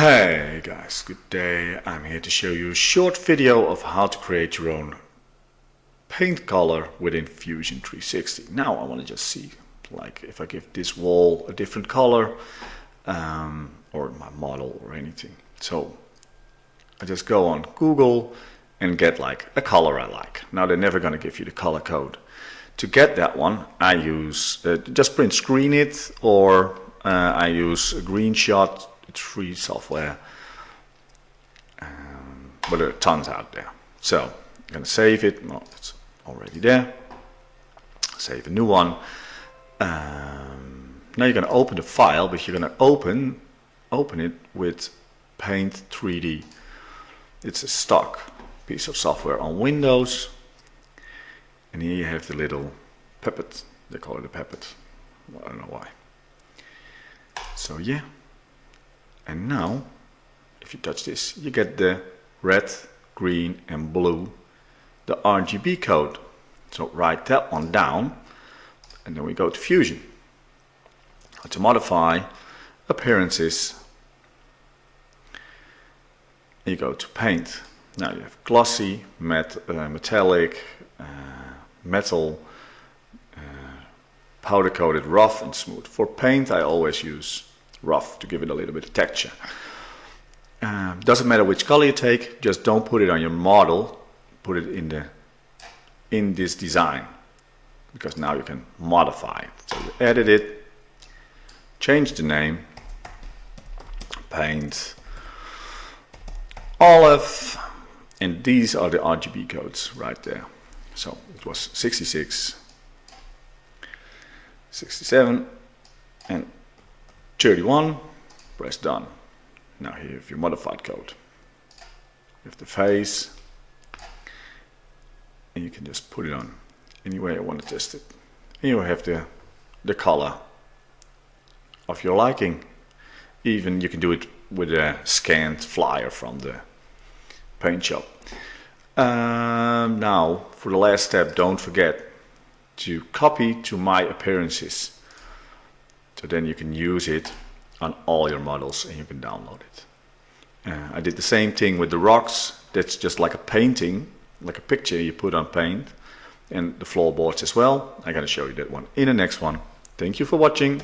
Hey guys, good day. I'm here to show you a short video of how to create your own paint color within Fusion 360. Now I want to just see, like, if I give this wall a different color or my model or anything. So I just go on Google and get like a color I like. Now they're never going to give you the color code. To get that one, I use just print screen it, or I use a green shot. It's free software, but there are tons out there. So I'm going to save it. Well, it's already there. Save a new one. Now you're going to open the file, but you're going to open it with Paint 3D. It's a stock piece of software on Windows, and here you have the little puppet. They call it a puppet. I don't know why. So yeah. And now, if you touch this, you get the red, green and blue, the RGB code. So write that one down, and then we go to Fusion. To modify appearances, you go to Paint. Now you have glossy, metallic, metal, powder coated, rough and smooth. For paint I always use rough to give it a little bit of texture. Doesn't matter which color you take, just don't put it on your model, put it in this design, because now you can modify it. So you edit it, change the name, paint olive, and these are the RGB codes right there. So it was 66, 67 and 31, press done. Now here you have your modified code. You have the face, and you can just put it on any way you want to test it. And you have the color of your liking. Even you can do it with a scanned flyer from the paint shop. Now for the last step, don't forget to copy to My Appearances. So then you can use it on all your models and you can download it. I did the same thing with the rocks. That's just like a painting, like a picture you put on paint, and the floorboards as well. I'm going to show you that one in the next one. Thank you for watching.